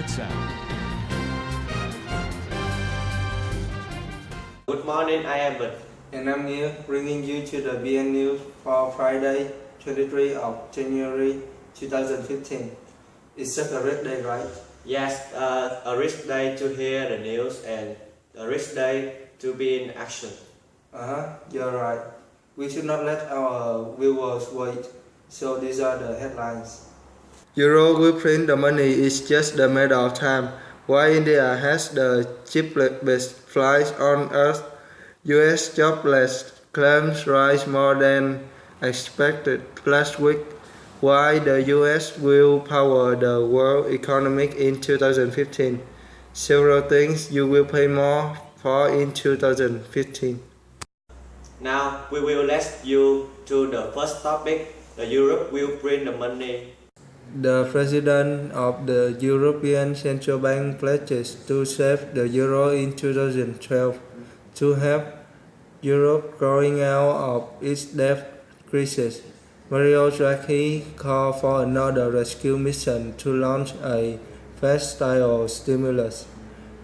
Sports Center. Good morning, I am Bert. And I'm Neil, bringing you to the BN News for Friday, 23 of January 2015. It's just a red day, right? Yes, a rich day to hear the news and a rich day to be in action. You're right. We should not let our viewers wait. So these are the headlines. Euro will print the money is just a matter of time. While India has the cheapest flights on earth, US jobless claims rise more than expected last week. Why the US will power the world economy in 2015. Several things you will pay more for in 2015. Now we will let you to the first topic. The Europe will print the money. The president of the European Central Bank pledges to save the euro in 2012 to help Europe growing out of its debt crisis. Mario Draghi called for another rescue mission to launch a Fed-style stimulus.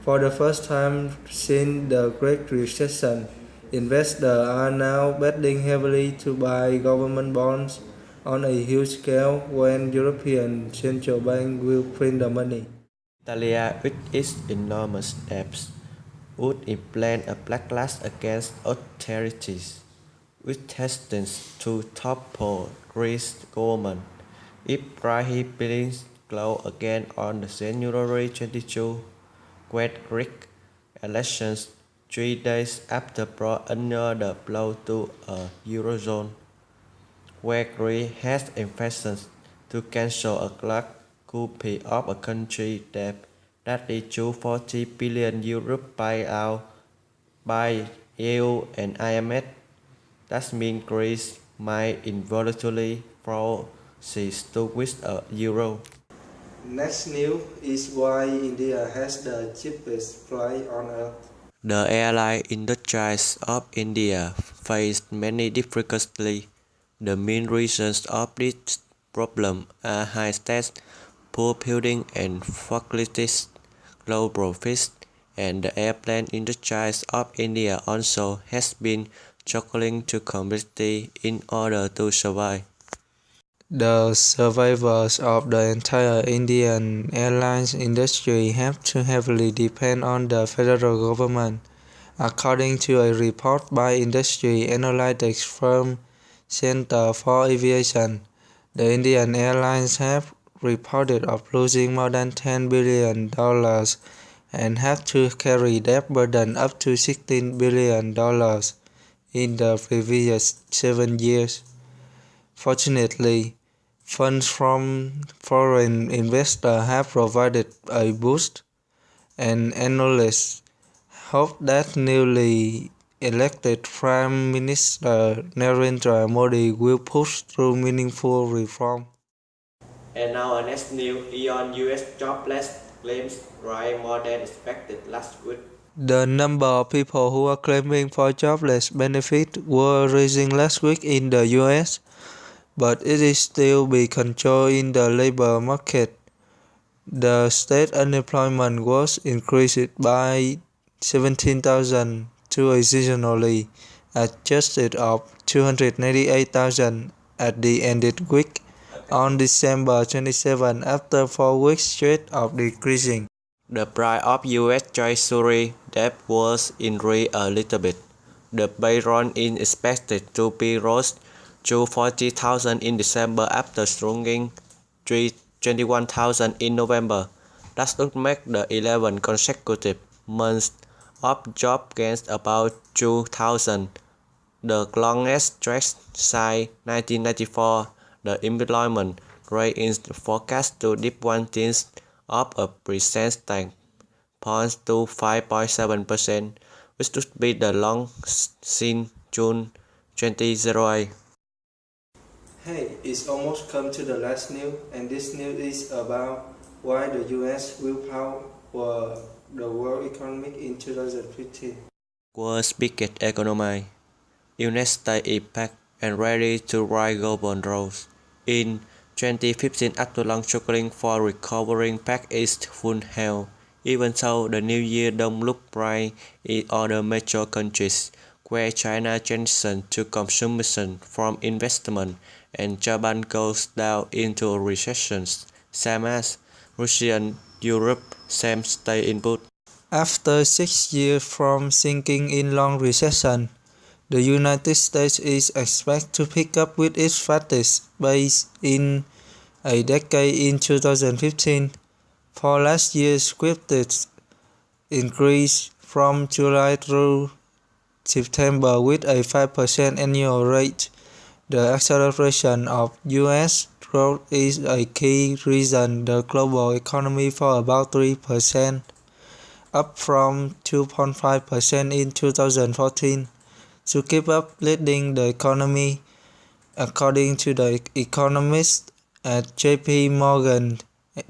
For the first time since the Great Recession, investors are now betting heavily to buy government bonds on a huge scale when European Central Bank will print the money. Italy, with its enormous debts, would implement a backlash against authorities, which threatens to topple Greece's government if Draghi begins glow again on the January 22 Greek elections, 3 days after brought another blow to a eurozone, where Greece has emphasized to cancel a large copy of a country debt that led to 40 billion euro buyout by EU and IMF. That means Greece might involuntarily force to with a euro. Next news is why India has the cheapest flight on earth. The airline industry of India faced many difficulties. The main reasons of this problem are high tax, poor building and facilities, low profits, and the airplane industry of India also has been struggling to compete in order to survive. The survivors of the entire Indian airlines industry have to heavily depend on the federal government. According to a report by industry analytics firm Center for Aviation, the Indian airlines have reported of losing more than $10 billion and have to carry debt burden up to $16 billion in the previous 7 years. Fortunately, funds from foreign investors have provided a boost, and analysts hope that newly elected Prime Minister Narendra Modi will push through meaningful reform. And now our next news, Eon US jobless claims rise more than expected last week. The number of people who are claiming for jobless benefits were rising last week in the US, but it is still being controlled in the labor market. The state unemployment was increased by 17,000 to a seasonally adjusted of 298,000 at the ended week on December 27 after 4 weeks straight of decreasing. The price of US Treasury debt was increased a little bit. The payroll is expected to be rose to 40,000 in December after shrinking 21,000 in November. That would make the 11 consecutive months of job gains about 2,000, the longest stretch since 1994. The employment rate is forecast to dip 1/10 of a percentage point to 5.7%, which would be the longest since June 2008. Hey, it's almost come to the last news, and this news is about why the US will power the world economy in 2015. World's biggest economy, United States is packed and ready to ride global growth. In 2015 after long struggling for recovering back its full health. Even so, the new year don't look bright in other major countries, where China transitions to consumption from investment and Japan goes down into recessions, same as Russia and Europe, same stay in boot. After 6 years from sinking in long recession, the United States is expected to pick up with its fastest pace in a decade in 2015, for last year's scripted increase from July through September with a 5% annual rate. The acceleration of U.S. growth is a key reason the global economy for about 3%, up from 2.5% in 2014. To keep up leading the economy, according to the economists at JP Morgan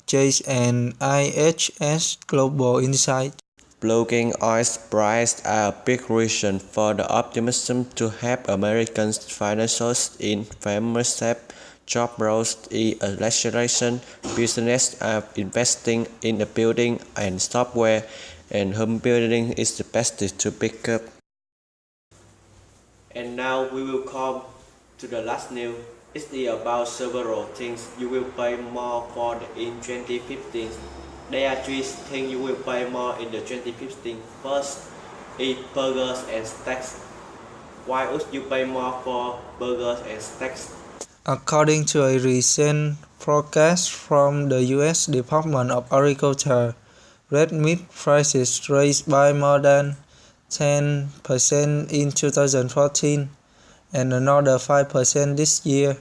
Chase and IHS Global Insight. Blogging oil prices are a big reason for the optimism to help American financials in famous shape. Job growth is acceleration, business are investing in the building and software, and home building is the best to pick up. And now we will come to the last news. It's about several things you will pay more for in 2015. There are 3 things you will pay more in the 2015. First, eat burgers and steaks. Why would you pay more for burgers and steaks? According to a recent forecast from the U.S. Department of Agriculture, red meat prices raised by more than 10% in 2014 and another 5% this year.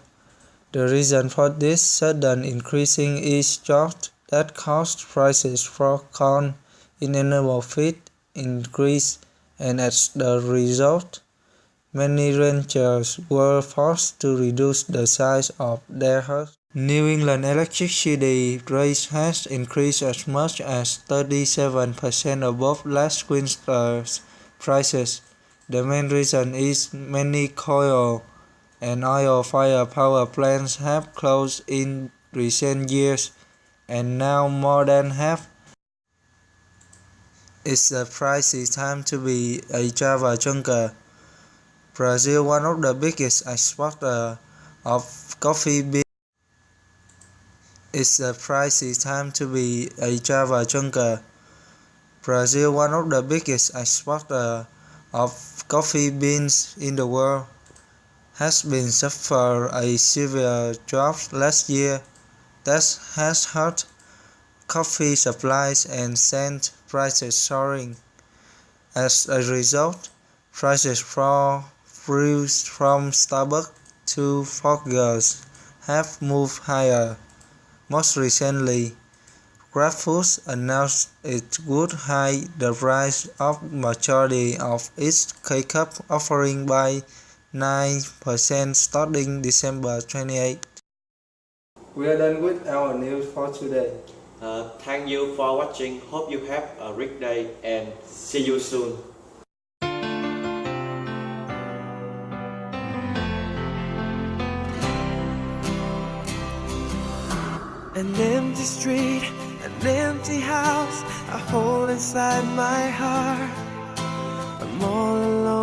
The reason for this sudden increasing is drought that caused prices for corn in animal feed increase, and as the result, many ranchers were forced to reduce the size of their herds. New England electricity rates has increased as much as 37% above last winter's prices. The main reason is many coal and oil-fired power plants have closed in recent years, and now more than half. It's a pricey time to be a Java junker. Brazil, one of the biggest exporters of coffee beans. It's a pricey time to be a Java junker. Brazil, one of the biggest exporters of coffee beans in the world, has been suffered a severe drought last year that has hurt coffee supplies and sent prices soaring. As a result, prices for brews from Starbucks to Folgers have moved higher. Most recently, GrabFood announced it would hike the price of majority of its K-Cup offering by 9% starting December 28. We are done with our news for today. Thank you for watching. Hope you have a great day and see you soon. An empty street, an empty house, a hole inside my heart. I'm all alone.